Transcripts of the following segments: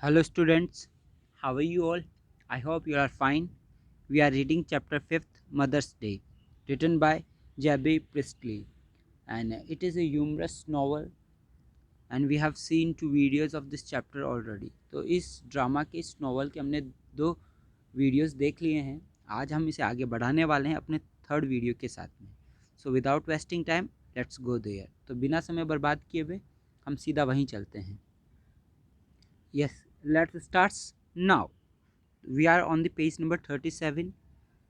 Hello students, how are you all? I hope you are fine. We are reading chapter 5th Mother's Day, written by J.B. Priestley, and it is a humorous novel and we have seen 2 videos of this chapter already. तो इस drama के इस novel के हमने 2 videos देख लिए हैं. आज हम इसे आगे बढ़ाने वाले हैं अपने थर्ड वीडियो के साथ में. So without wasting time let's go there. तो बिना समय बर्बाद किए हुए हम सीधा वहीं चलते हैं. Yes, let's start now. We are on the page number 37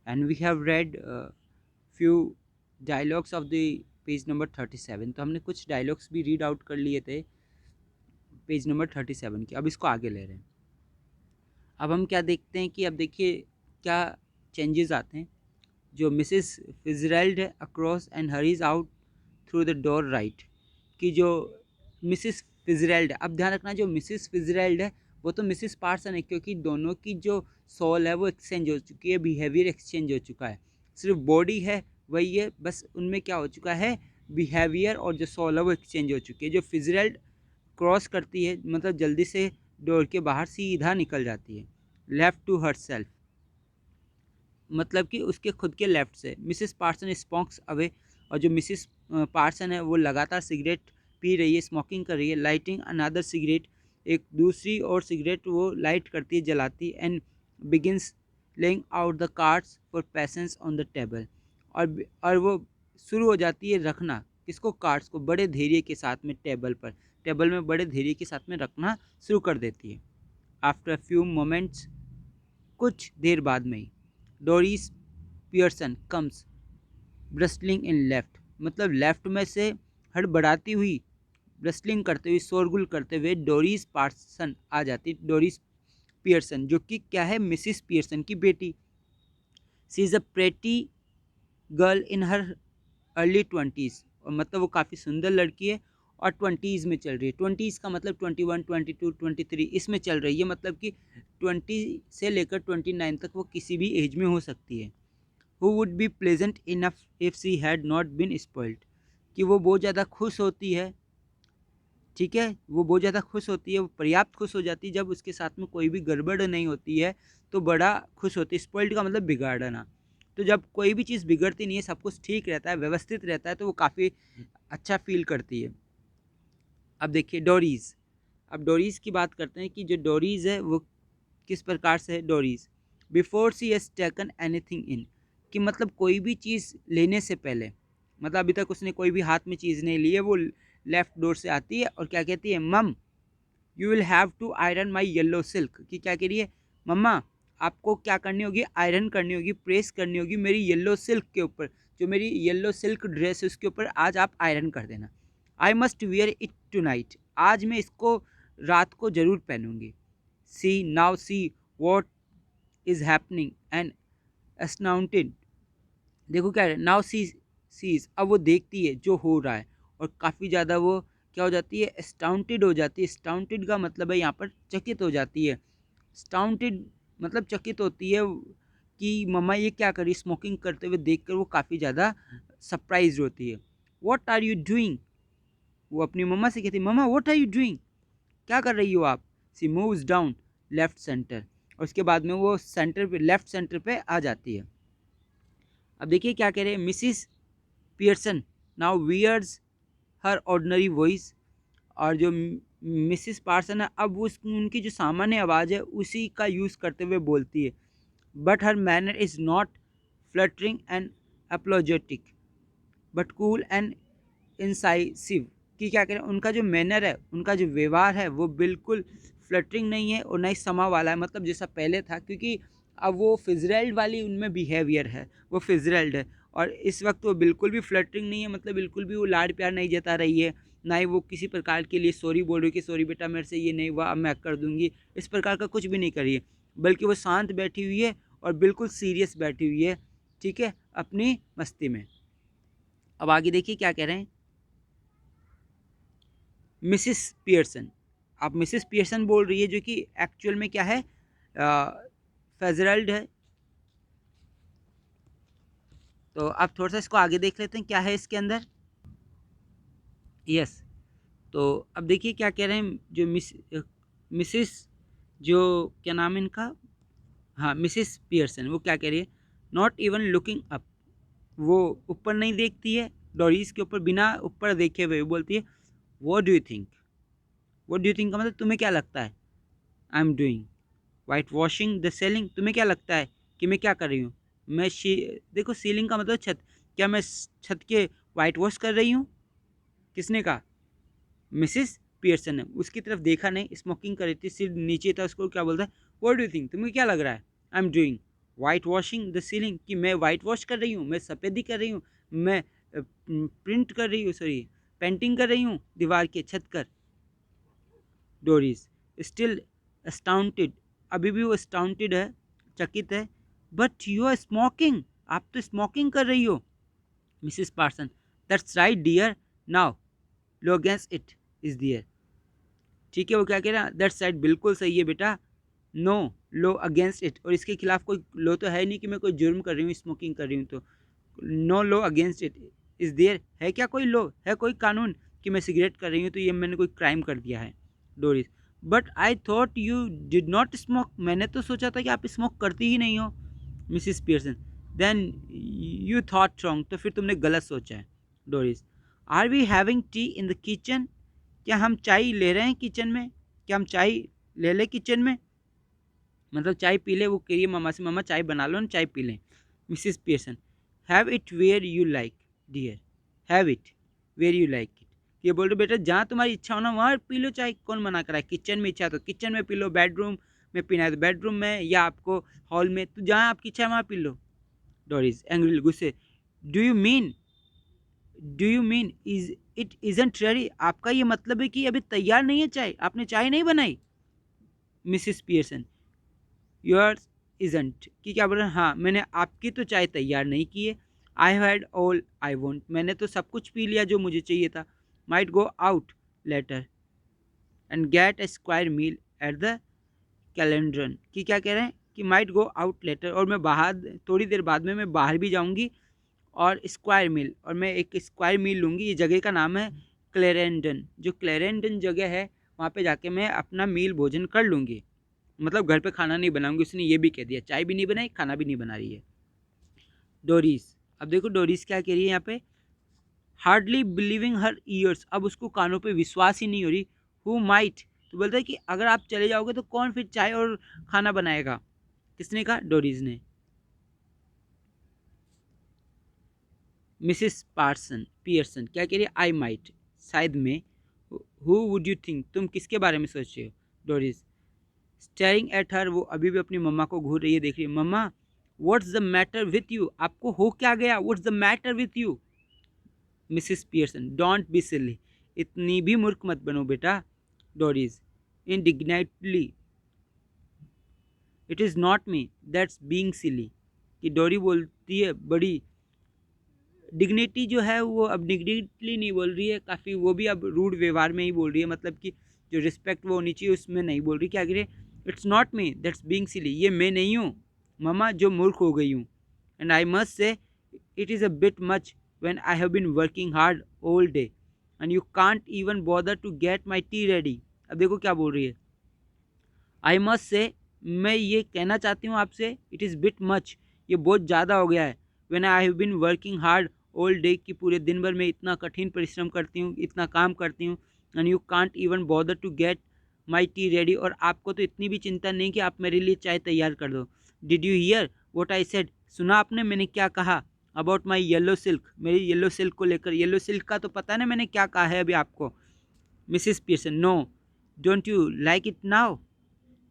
and we have read few dialogues of the page number 37. तो हमने कुछ डायलॉग्स भी रीड आउट कर लिए थे पेज नंबर 37 के. अब इसको आगे ले रहे हैं. अब हम क्या देखते हैं कि अब देखिए क्या चेंजेस आते हैं. जो मिसेस फिजरल्ड है across and hurries out through the door right. कि जो मिसेस फिजरल्ड है, अब ध्यान रखना जो मिसेस फिजरल्ड है वो तो मिसेस पार्सन है, क्योंकि दोनों की जो सोल है वो एक्सचेंज हो चुकी है, बिहेवियर एक्सचेंज हो चुका है. सिर्फ बॉडी है वही है, बस उनमें क्या हो चुका है, बिहेवियर और जो सोल है वो एक्सचेंज हो चुकी है. जो फिजरल्ड क्रॉस करती है मतलब जल्दी से डोर के बाहर सीधा निकल जाती है. लेफ्ट टू हर सेल्फ मतलब कि उसके खुद के लेफ्ट से. मिसेस पार्सन स्मोक्स अवे, और जो मिसेस पार्सन है वो लगातार सिगरेट पी रही है, स्मोकिंग कर रही है. लाइटिंग अनदर सिगरेट, एक दूसरी और सिगरेट वो लाइट करती है, जलाती. And begins laying out the cards for patience on the table, और वो शुरू हो जाती है रखना किसको, कार्ड्स को बड़े धैर्य के साथ में टेबल में बड़े धैर्य के साथ में रखना शुरू कर देती है. आफ्टर फ्यू मोमेंट्स, कुछ देर बाद में ही, Doris Pearson comes bustling in left, मतलब लेफ्ट में से हड़बड़ाती हुई, ब्रस्टलिंग करते हुए, शोरगुल करते हुए डोरिस पार्सन आ जाती. डोरिस पियर्सन जो कि क्या है, मिसिस पियर्सन की बेटी. She is a pretty girl in her early 20s, और मतलब वो काफ़ी सुंदर लड़की है और 20s में चल रही है. 20s का मतलब 21, 22, 23 इसमें चल रही है, मतलब कि 20 से लेकर 29 तक वो किसी भी एज में हो सकती है. Who would be pleasant enough if she had not been spoiled, कि वो बहुत ज़्यादा खुश होती है. ठीक है, वो बहुत ज़्यादा खुश होती है, वो पर्याप्त खुश हो जाती है जब उसके साथ में कोई भी गड़बड़ नहीं होती है, तो बड़ा खुश होती है. स्पॉइल्ड का मतलब बिगाड़ना. तो जब कोई भी चीज़ बिगड़ती नहीं है, सब कुछ ठीक रहता है, व्यवस्थित रहता है, तो वो काफ़ी अच्छा फील करती है. अब देखिए डोरीज. अब डोरीज की बात करते हैं कि जो डोरीज है वो किस प्रकार से है. Doris before she has taken anything in, कि मतलब कोई भी चीज़ लेने से पहले, मतलब अभी तक उसने कोई भी हाथ में चीज़ नहीं ली है, वो लेफ्ट डोर से आती है और क्या कहती है, mum you will have to iron my yellow silk. कि क्या कह रही है, मम्मा आपको क्या करनी होगी, आयरन करनी होगी, प्रेस करनी होगी मेरी येलो सिल्क के ऊपर. जो मेरी येलो सिल्क ड्रेस है उसके ऊपर आज आप आयरन कर देना. I must wear it tonight, आज मैं इसको रात को ज़रूर पहनूंगी. See now see what is happening and astounded. देखो क्या है, नाउ सीज, अब वो देखती है जो हो रहा है और काफ़ी ज़्यादा वो क्या हो जाती है, अस्टाउंटेड हो जाती है. अस्टाउंटेड का मतलब है यहाँ पर चकित हो जाती है. अस्टाउंटेड मतलब चकित होती है कि मम्मा ये क्या करी, स्मोकिंग करते हुए देखकर वो काफ़ी ज़्यादा सरप्राइज होती है. व्हाट आर यू डूइंग, वो अपनी मम्मा से कहती है, मम्मा व्हाट आर यू डूइंग, क्या कर रही हो आप. सी मूव्स डाउन लेफ्ट सेंटर, और उसके बाद में वो सेंटर पे, लेफ्ट सेंटर पे आ जाती है. अब देखिए क्या कह रहे हैं, मिसिस पियर्सन नाउ वियर्स हर ऑर्डनरी वॉइस, और जो मिसिस पार्सन है अब उस उनकी जो सामान्य आवाज़ है उसी का यूज़ करते हुए बोलती है. But her manner is not fluttering and apologetic but cool and incisive. कि क्या करें, उनका जो मैनर है, उनका जो व्यवहार है वो बिल्कुल फ्लटरिंग नहीं है और ना ही समा वाला है, मतलब जैसा पहले था, क्योंकि अब वो फिजरल्ड वाली उनमें बिहेवियर है, वो फिजरल्ड है. और इस वक्त वो बिल्कुल भी फ्लटरिंग नहीं है, मतलब बिल्कुल भी वो लाड प्यार नहीं जता रही है, ना ही वो किसी प्रकार के लिए सॉरी बोल रही है कि सॉरी बेटा मेरे से ये नहीं हुआ अब मैं कर दूंगी, इस प्रकार का कुछ भी नहीं कर रही है. बल्कि वो शांत बैठी हुई है और बिल्कुल सीरियस बैठी हुई है, ठीक है, अपनी मस्ती में. अब आगे देखिए क्या कह रहे हैं, मिसिस पियर्सन. आप मिसिस पियर्सन बोल रही है जो कि एक्चुअल में क्या है, फेजरल्ड है. तो आप थोड़ा सा इसको आगे देख लेते हैं क्या है इसके अंदर. यस. तो अब देखिए क्या कह रहे हैं, जो मिसिस जो क्या नाम है इनका, हाँ मिसिस पियर्सन, वो क्या कह रही है, नॉट इवन लुकिंग अप, वो ऊपर नहीं देखती है, डोरीज के ऊपर बिना ऊपर देखे हुए वो बोलती है, what do you think, what do you think का मतलब तुम्हें क्या लगता है, I am doing white washing the selling, तुम्हें क्या लगता है कि मैं क्या कर रही हूँ, मैं देखो सीलिंग का मतलब छत, क्या मैं छत के वाइट वॉश कर रही हूँ, किसने कहा, मिसिस पियर्सन ने, उसकी तरफ देखा नहीं, स्मोकिंग कर रही थी, सिर नीचे था, उसको क्या बोलता है, व्हाट डू यू थिंक, तुम्हें क्या लग रहा है, I am doing white washing the ceiling, कि मैं वाइट वॉश कर रही हूँ, मैं सफ़ेदी कर रही हूँ, मैं प्रिंट कर रही हूँ, सॉरी पेंटिंग कर रही हूँ दीवार के छत कर। डोरीज स्टिल अस्टाउंटेड, अभी भी वो अस्टाउंटेड है, चकित है, बट यू आर स्मोकिंग, आप तो स्मोकिंग कर रही हो। Mrs Pearson, that's right dear, now low against it is there, ठीक है, वो क्या कह रहा है, दैट्स राइट, बिल्कुल सही है बेटा, नो लो अगेंस्ट इट, और इसके खिलाफ कोई लो तो है नहीं कि मैं कोई जुर्म कर रही हूँ, स्मोकिंग कर रही हूँ, तो no law against it is there, है क्या कोई लो, है कोई कानून कि मैं सिगरेट कर रही हूँ तो ये मैंने कोई क्राइम कर दिया है। Doris, but I thought you did not smoke, मैंने तो सोचा था कि आप स्मोक करती ही नहीं हो। Mrs Pearson, then you thought wrong, तो फिर तुमने गलत सोचा है। Doris, are we having tea in the kitchen, क्या हम चाय ले रहे हैं किचन में, क्या हम चाय ले लें किचन में, मतलब चाय पी ले, वो कह रही है मामा से, मामा चाय बना लो ना, चाय पी लें। Mrs Pearson, have it where you like dear, have it where you like it, ये बोल रहे बेटा जहाँ तुम्हारी इच्छा हो ना वहाँ पी लो चाय, कौन मना करा है, किचन में इच्छा है तो किचन में पी लो, बेडरूम में पीना है तो बेडरूम में, या आपको हॉल में, तो जहाँ आपकी इच्छा है वहाँ पी लो। डोरिस एंग्री, गुस्से, do you mean, do you mean is it isn't ready, आपका ये मतलब है कि अभी तैयार नहीं है चाय, आपने चाय नहीं बनाई। मिसिस पियर्सन, योर्स इजंट, कि क्या बोल रहे हैं, हाँ मैंने आपकी तो चाय तैयार नहीं की है, I had all I want, मैंने तो सब कुछ पी लिया जो मुझे चाहिए था, might go out later and get a square meal at the Clarendon, कि क्या कह रहे हैं कि माइट गो आउट लेटर, और मैं बाहर थोड़ी देर बाद में मैं बाहर भी जाऊंगी, और स्क्वायर मील, और मैं एक स्क्वायर मील लूँगी, ये जगह का नाम है क्लेरेंडन, जो क्लेरेंडन जगह है वहाँ पे जाके मैं अपना मील भोजन कर लूँगी, मतलब घर पे खाना नहीं बनाऊंगी, उसने ये भी कह दिया, चाय भी नहीं बनाई, खाना भी नहीं बना रही है। डोरीज, अब देखो डोरीज क्या कह रही है यहाँ पे, हार्डली बिलीविंग हर ईयर्स, अब उसको कानों पे विश्वास ही नहीं हो रही, हु माइट, तो बोलता है कि अगर आप चले जाओगे तो कौन फिर चाय और खाना बनाएगा, किसने कहा, डोरीज ने। मिसिस पार्सन पियर्सन क्या कह रही है, आई माइट, शायद में, हु वुड यू थिंक, तुम किसके बारे में सोच रहे हो। डोरीज स्टेयरिंग एट हर, वो अभी भी अपनी मम्मा को घूर रही है, देख रही है, mamma what's the matter with you, आपको हो क्या गया, what's the matter with you. Mrs Pearson, don't be silly, इतनी भी मूर्ख मत बनो बेटा। Doris indignantly, it is not me that's being silly, कि डोरी बोलती है बड़ी डिग्निटी जो है वो अब डिग्निटली नहीं बोल रही है, काफ़ी वो भी अब रूड व्यवहार में ही बोल रही है, मतलब कि जो रिस्पेक्ट वो होनी चाहिए उसमें नहीं बोल रही, क्या कह रही है, it's not me that's being silly, ये मैं नहीं हूँ ममा जो मूर्ख हो गई हूँ, and I must say it is a bit much when I have been working hard all day and you can't even bother to get my tea ready. अब देखो क्या बोल रही है, आई मस्ट से, मैं ये कहना चाहती हूँ आपसे, इट इज़ बिट मच, ये बहुत ज़्यादा हो गया है, when I have been working hard all day, कि पूरे दिन भर मैं इतना कठिन परिश्रम करती हूँ, इतना काम करती हूँ, and you can't even bother to get my tea ready, और आपको तो इतनी भी चिंता नहीं कि आप मेरे लिए चाय तैयार कर दो। Did you here what I said, सुना आपने मैंने क्या कहा, अबाउट माई येलो सिल्क, मेरी येलो सिल्क को लेकर, येलो सिल्क का तो पता है ना मैंने क्या कहा है अभी आपको। Mrs Pearson, no don't you like it now,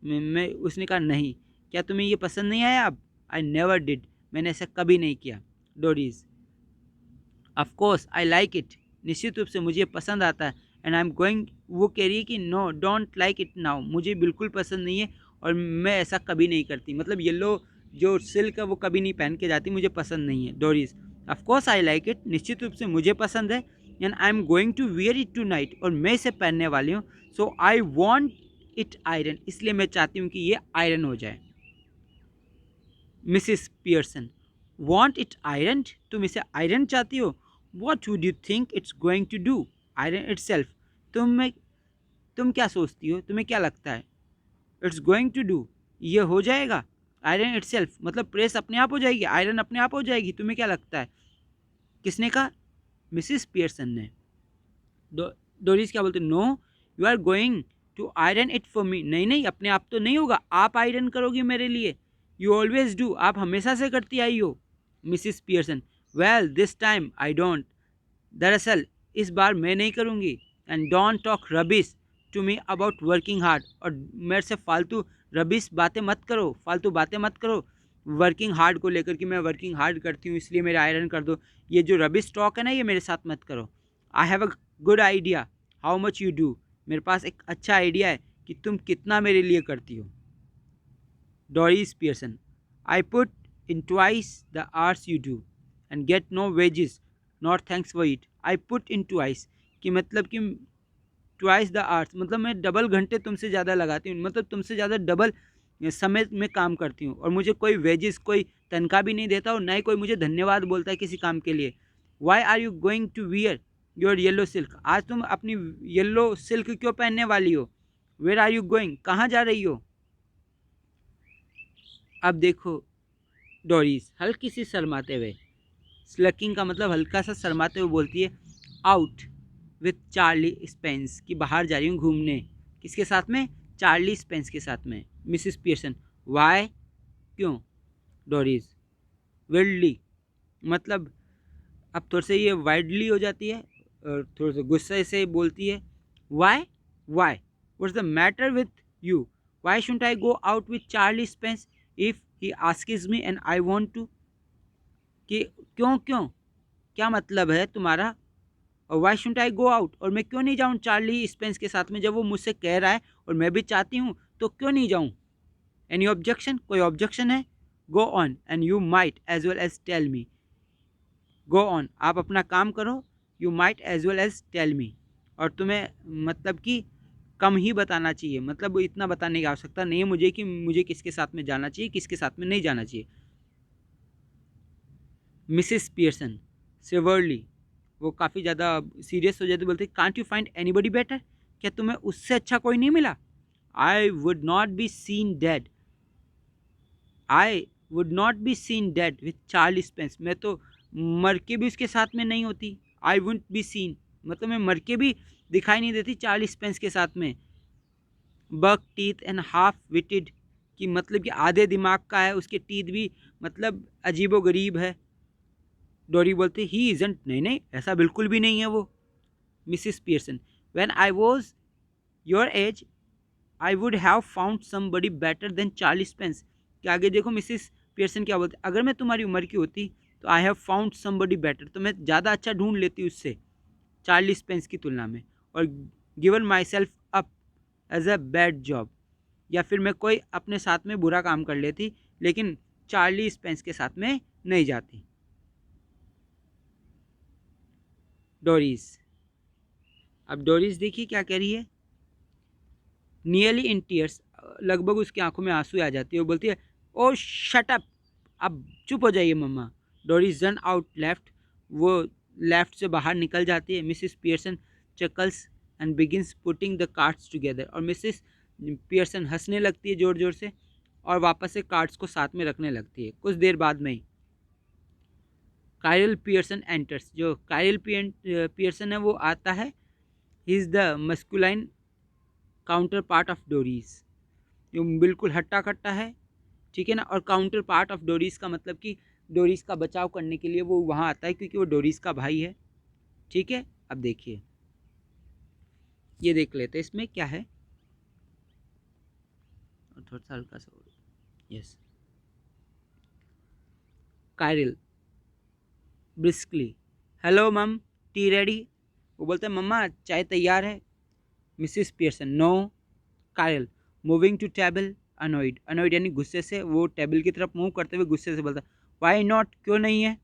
मैं उसने कहा नहीं, क्या तुम्हें ये पसंद नहीं आया अब, आई नेवर डिड, मैंने ऐसा कभी नहीं किया। Doris, of course I like it, निश्चित रूप से मुझे पसंद आता है, एंड आई एम गोइंग, वो कह रही है कि no don't like it now, मुझे बिल्कुल पसंद नहीं है, और मैं ऐसा कभी नहीं करती, मतलब येलो जो सिल्क है वो कभी नहीं पहन के जाती, मुझे पसंद नहीं है। Doris, of course I like it, निश्चित रूप से मुझे पसंद है, and I am going to wear it tonight, और मैं इसे पहनने वाली हूँ, so I want it iron, इसलिए मैं चाहती हूँ कि ये आयरन हो जाए। Mrs Pearson, want it iron, तुम इसे आयरन चाहती हो, what would you think it's going to do, iron itself, तुम क्या सोचती हो, तुम्हें क्या लगता है, इट्स गोइंग टू डू, ये हो जाएगा। आयरन इटसेल्फ मतलब प्रेस अपने आप हो जाएगी, आयरन अपने आप हो जाएगी, तुम्हें क्या लगता है? किसने कहा? मिसिस पियर्सन ने। डोरिस क्या बोलते? No, you are going to iron it for me. नहीं नहीं, अपने आप तो नहीं होगा, आप आयरन करोगी मेरे लिए। यू ऑलवेज डू, आप हमेशा से करती आई हो। Mrs Pearson, well this time I don't, दरअसल इस बार मैं नहीं करूँगी। And don't talk rubbish to me about working hard, और मेरे से फालतू रबिश बातें मत करो, फालतू बातें मत करो वर्किंग हार्ड को लेकर कि मैं वर्किंग हार्ड करती हूँ इसलिए मेरे आयरन कर दो। ये जो रबिश टॉक है ना, ये मेरे साथ मत करो। I have a good idea how much you do, मेरे पास एक अच्छा आइडिया है कि तुम कितना मेरे लिए करती हो। Doris Pearson, I put in twice the hours you do and get no wages not thanks for it. I put in twice कि मतलब कि ट्वाइस द आवर्स मतलब मैं डबल घंटे तुमसे ज़्यादा लगाती हूँ, मतलब तुमसे ज़्यादा डबल समय में काम करती हूँ, और मुझे कोई वेजेस, कोई तनख्वाह भी नहीं देता, और ना ही कोई मुझे धन्यवाद बोलता है किसी काम के लिए। Why are you going to wear your yellow silk, आज तुम अपनी येलो सिल्क क्यों पहनने वाली हो? वेयर आर यू गोइंग, कहाँ जा रही हो? अब देखो डोरिस हल्की सी शर्माते हुए, स्लकिंग का मतलब हल्का सा शर्माते हुए बोलती है, आउट विथ चार्ली स्पेंस, कि बाहर जा रही हूँ घूमने। किसके साथ में? चार्ली स्पेंस के साथ में। मिसिस पियर्सन, वाई, क्यों? डोरिस, विल्डली मतलब अब थोड़ा से ये वाइडली हो जाती है और थोड़ा सा गुस्से से बोलती है, why, why what's the matter with you, why shouldn't I go out with Charlie Spence if he asks me and I want to, कि क्यों क्यों, क्या मतलब है तुम्हारा? और why shouldn't I go out, और मैं क्यों नहीं जाऊँ चार्ली स्पेंस के साथ में, जब वो मुझसे कह रहा है और मैं भी चाहती हूँ, तो क्यों नहीं जाऊँ? एनी ऑब्जेक्शन, कोई ऑब्जेक्शन है? Go on and you might as well as tell me, go on आप अपना काम करो, you might as well as tell me, और तुम्हें मतलब कि कम ही बताना चाहिए, मतलब इतना बताने की आवश्यकता नहीं है मुझे कि मुझे किसके साथ में जाना चाहिए, किसके साथ में नहीं जाना चाहिए। मिसिस पियर्सन सिवर्ली, वो काफ़ी ज़्यादा सीरियस हो जाती, बोलते can't you find anybody better, क्या तुम्हें उससे अच्छा कोई नहीं मिला? आई would not be seen dead, I would not be seen dead with Charlie Spence, मैं तो मर के भी उसके साथ में नहीं होती। आई वुड बी सीन मतलब मैं मर के भी दिखाई नहीं देती चार्ली स्पेंस के साथ में। बक टीथ एंड हाफ विटेड, कि मतलब कि आधे दिमाग का है, उसके टीथ भी मतलब अजीबो गरीब है। डोरी बोलती ही इजंट, नहीं नहीं ऐसा बिल्कुल भी नहीं है वो। Mrs Pearson, when I was your age I would have found somebody better than Charlie Spence, कि आगे देखो मिसिस पियर्सन क्या बोलते, अगर मैं तुम्हारी उम्र की होती तो I have found somebody better, तो मैं ज़्यादा अच्छा ढूंढ लेती उससे चार्ली स्पेंस की तुलना में, और given myself up as a bad job, या फिर मैं कोई अपने साथ में बुरा काम कर लेती, लेकिन चार्ली स्पेंस के साथ में नहीं जाती। डोरीज, अब डोरीज देखिए क्या कह रही है, नियरली इन टीयर्स, लगभग उसकी आंखों में आंसू आ जाती है, वो बोलती है, ओ शट अप, अब चुप हो जाइए मम्मा। डोरीज रन आउट लेफ्ट, वो लेफ्ट से बाहर निकल जाती है। Mrs Pearson chuckles and begins putting the cards together, और मिसिस पियर्सन हंसने लगती है ज़ोर ज़ोर से और वापस से कार्ड्स को साथ में रखने लगती है। कुछ देर बाद में ही कायरल पियर्सन एंटर्स, जो कायरल पियर्सन है वो आता है। He is the masculine counterpart of Doris, जो बिल्कुल हट्टा कट्टा है, ठीक है ना, और काउंटर पार्ट ऑफ डोरीज का मतलब कि डोरीज का बचाव करने के लिए वो वहाँ आता है, क्योंकि वो डोरीज का भाई है, ठीक है। अब देखिए ये देख लेते हैं इसमें क्या है, और थोड़ा सा हल्का सा, yes. Cyril briskly, hello mum, tea ready, वो बोलते हैं मम्मा चाय तैयार है। Mrs Pearson, no. Cyril moving to table, annoyed, annoyed यानी गुस्से से, वो टेबल की तरफ मूव करते हुए गुस्से से बोलता है, वाई नॉट, क्यों नहीं है?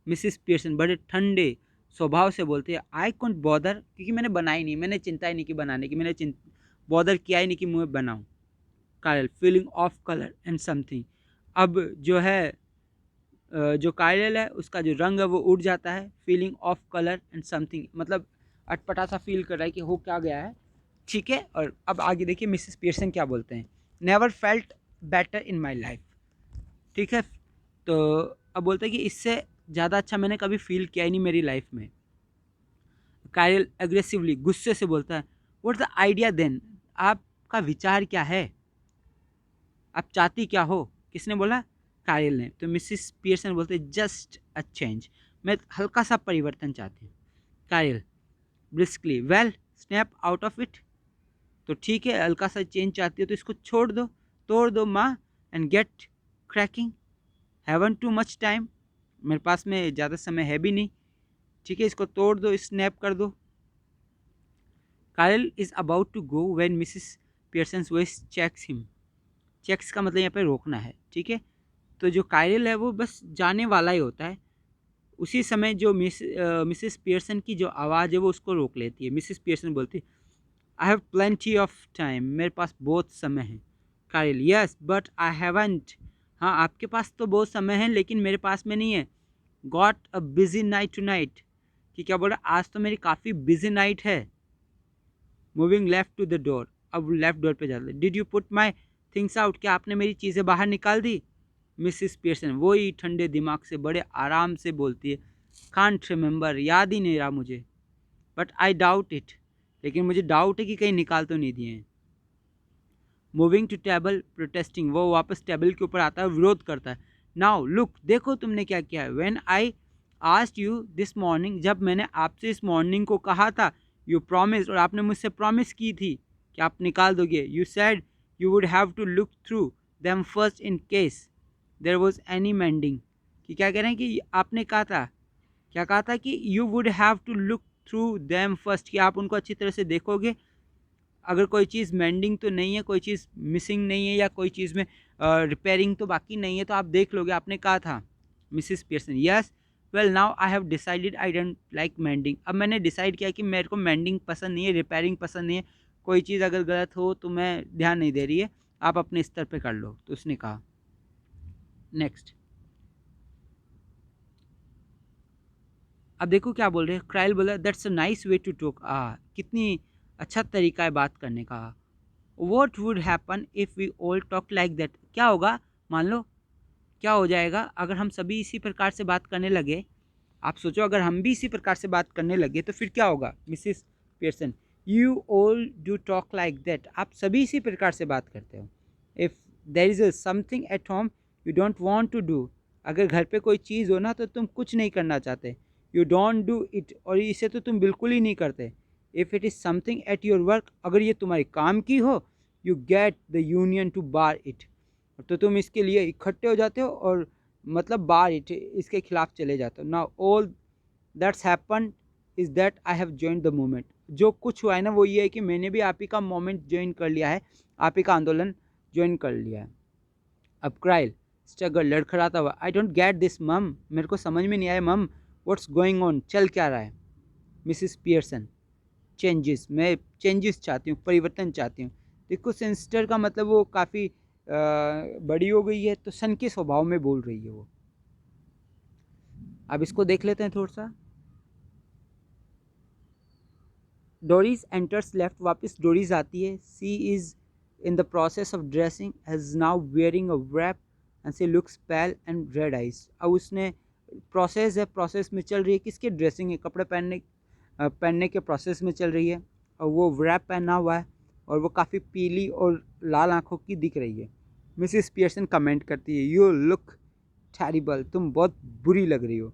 मिसिस पियर्सन बड़े ठंडे स्वभाव से बोलते हैं, आई कुंट बॉदर, क्योंकि मैंने बनाई नहीं, मैंने चिंता ही नहीं की बनाने की, मैंने बॉदर किया ही नहीं कि मैं बनाऊँ। कायल feeling of colour and something, अब जो है जो कायल है उसका जो रंग है वो उड़ जाता है। Feeling of colour and something मतलब अटपटा सा फील कर रहा है कि हो क्या गया है, ठीक है। और अब आगे देखिए मिसेस पियर्सन क्या बोलते हैं, never felt better in my life. ठीक है, तो अब बोलते हैं कि इससे ज़्यादा अच्छा मैंने कभी फील किया ही नहीं मेरी लाइफ में। कायल एग्रेसिवली गुस्से से बोलता है, व्हाट द आइडिया देन, आपका विचार क्या है, आप चाहती क्या हो। किसने बोला, कायल ने। तो मिसिस पियर्सन बोलते जस्ट अ चेंज, मैं हल्का सा परिवर्तन चाहती हूँ। कायल briskly, well snap out of it, तो ठीक है हल्का सा चेंज चाहती हो तो इसको छोड़ दो, तोड़ दो माँ, and get cracking, haven't too much time, मेरे पास में ज़्यादा समय है भी नहीं। ठीक है, इसको तोड़ दो, स्नैप कर दो। Cyril is about to go when Mrs Pearson voice checks him, checks का मतलब यहाँ पे रोकना है। ठीक है, तो जो कायल है वो बस जाने वाला ही होता है, उसी समय जो मिसिस पियर्सन की जो आवाज़ है वो उसको रोक लेती है। मिसिस पियर्सन बोलती, I have plenty of time, मेरे पास बहुत समय है। कायल, यस बट आई हैवंट, हाँ आपके पास तो बहुत समय है लेकिन मेरे पास में नहीं है। Got a busy night tonight, कि क्या बोल रहा, आज तो मेरी काफ़ी बिजी नाइट है। Moving left to the door, अब लेफ्ट डोर पे जाते, did you put my things out, क्या आपने मेरी चीज़ें बाहर निकाल दी। मिसिस पियर्सन वही ठंडे दिमाग से बड़े आराम से बोलती है, कांट रिमेंबर, याद ही नहीं रहा मुझे, बट आई डाउट इट, लेकिन मुझे डाउट है कि कहीं निकाल तो नहीं दिए हैं। मूविंग टू टेबल प्रोटेस्टिंग, वो वापस टेबल के ऊपर आता है, विरोध करता है। नाउ लुक, देखो तुमने क्या किया है। When I asked you this morning, जब मैंने आपसे इस मॉर्निंग को कहा था, यू प्रॉमिस, और आपने मुझसे प्रॉमिस की थी कि आप निकाल दोगे। You said you would have to look through them first in case there was any mending, कि क्या कह रहे हैं कि आपने कहा था, क्या कहा था कि you would have to look through them first, कि आप उनको अच्छी तरह से देखोगे, अगर कोई चीज़ मेंडिंग तो नहीं है, कोई चीज़ मिसिंग नहीं है, या कोई चीज़ में रिपेयरिंग तो बाकी नहीं है, तो आप देख लोगे, आपने कहा था। Mrs Pearson, yes well now I have decided I don't like mending, अब मैंने डिसाइड किया कि मेरे को मेंडिंग पसंद नहीं है, रिपेयरिंग पसंद नहीं है, कोई चीज़ अगर गलत हो तो मैं ध्यान नहीं दे रही है, आप अपने स्तर पे कर लो। तो उसने कहा। नेक्स्ट, अब देखो क्या बोल रहे हैं। क्राइल बोला, that's a nice way to talk, कितनी अच्छा तरीका है बात करने का। What would happen if we all talk like that, क्या होगा, मान लो क्या हो जाएगा अगर हम सभी इसी प्रकार से बात करने लगे। आप सोचो अगर हम भी इसी प्रकार से बात करने लगे तो फिर क्या होगा। Mrs Pearson, you all do talk like that, आप सभी इसी प्रकार से बात करते हो। If there is something at home you don't want to do, अगर घर पे कोई चीज़ हो ना तो तुम कुछ नहीं करना चाहते, यू डोंट डू इट, और इसे तो तुम बिल्कुल ही नहीं करते। If it is something at your work, अगर ये तुम्हारे काम की हो, you get the union to bar it, तो तुम इसके लिए इकट्ठे हो जाते हो और मतलब बार इट, इसके खिलाफ चले जाते हो। Now all that's happen is that I have join the movement, जो कुछ हुआ है ना वो ये है कि मैंने भी आप ही का मोमेंट ज्वाइन कर लिया है, आप ही का आंदोलन ज्वाइन कर लिया है। अब क्राइल स्ट्रगल, लड़खड़ाता हुआ, आई डोंट गेट दिस मम, मेरे को समझ में नहीं आया मम, व्हाट्स गोइंग ऑन, चल क्या रहा है। मिसिस पियर्सन, चेंजेस, मैं चेंजेस चाहती हूँ, परिवर्तन चाहती हूँ। देखो सेंस्टर का मतलब वो काफ़ी बड़ी हो गई है, तो सन के स्वभाव में बोल रही है वो। अब इसको देख लेते हैं थोड़ा सा। डोरीज एंटर्स लेफ्ट, वापस डोरीज आती है। She is in the process of dressing, has now wearing a wrap and she looks pale and red eyes, अब उसने प्रोसेस है, प्रोसेस में चल रही है, किसके ड्रेसिंग है, कपड़े पहनने के प्रोसेस में चल रही है, और वो wrap पहना हुआ है और वो काफ़ी पीली और लाल आंखों की दिख रही है। मिसिस पियर्सन कमेंट करती है, यू लुक टैरिबल, तुम बहुत बुरी लग रही हो।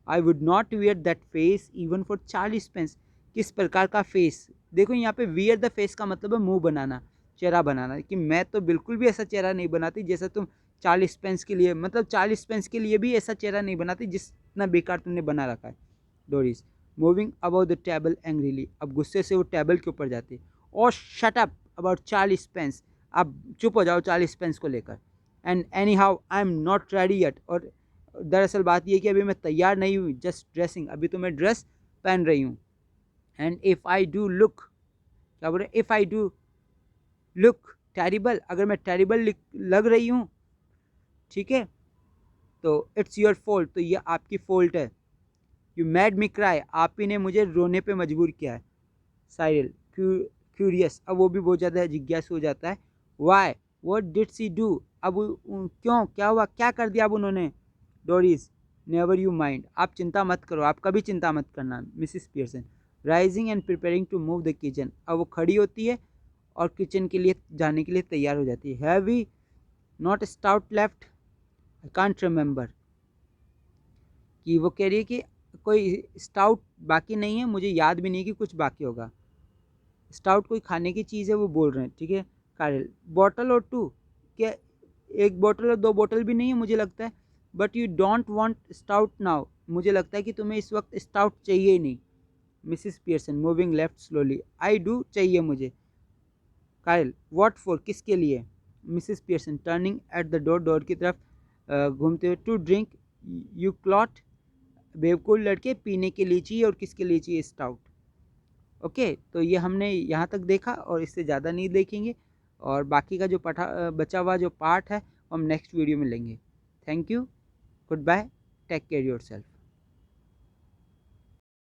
I would not wear that face even for 40 pence, किस प्रकार का फेस, देखो यहाँ पे वियर द फेस का मतलब है मुंह बनाना, चेहरा बनाना, कि मैं तो बिल्कुल भी ऐसा चेहरा नहीं बनाती जैसा तुम 40 पेंस के लिए, मतलब 40 पेंस के लिए भी ऐसा चेहरा नहीं बनाती जितना बेकार तुमने बना रखा है। Doris moving about the table angrily, अब गुस्से से वो टेबल के ऊपर जाती है। और शट अप अबाउट 40 पेंस, अब चुप हो जाओ 40 पेंस को लेकर। And any how I am not ready yet, और दरअसल बात यह कि अभी मैं तैयार नहीं हुई, जस्ट ड्रेसिंग, अभी तो मैं ड्रेस पहन रही हूँ। And if I do look, क्या बोल रहे, if I do look terrible, अगर मैं टेरिबल लग रही हूँ, ठीक है, तो इट्स योर फॉल्ट, तो ये आपकी फॉल्ट है। यू मैड मी क्राई, आप ही ने मुझे रोने पे मजबूर किया है। साइरल, क्यूरियस, अब वो भी बहुत ज़्यादा जिज्ञासु हो जाता है। Why, what did she do, अब क्यों, क्या हुआ, क्या कर दिया अब उन्होंने। डोरिस, नेवर यू माइंड, आप चिंता मत करो, आप कभी चिंता मत करना। Mrs Pearson, rising and preparing to move the kitchen, अब वो खड़ी होती है और किचन के लिए जाने के लिए तैयार हो जाती है। Have we not stout left, I can't remember, कि वो कह रही है कि कोई स्टाउट बाकी नहीं है, मुझे याद भी नहीं है कि कुछ बाकी होगा। स्टाउट कोई खाने की चीज़ है वो बोल रहे हैं, ठीक है। कारिल, बॉटल और टू, क्या एक बॉटल और दो बॉटल भी नहीं है मुझे लगता है। But you don't want stout now, मुझे लगता है कि तुम्हें इस वक्त स्टाउट चाहिए ही नहीं। Mrs Pearson, moving left slowly, I do, चाहिए मुझे। कारिल, व्हाट फॉर, किसके लिए। Mrs Pearson, turning at the door, door की तरफ घूमते हुए, टू ड्रिंक, यू क्लॉट, बेवकूफ़ लड़के, पीने के लिए चाहिए, और किसके लिए चाहिए, स्टाउट। ओके, तो ये हमने यहाँ तक देखा और इससे ज़्यादा नहीं देखेंगे, और बाकी का जो बचा हुआ जो पार्ट है वो हम नेक्स्ट वीडियो में लेंगे। Thank you, goodbye, take care your self.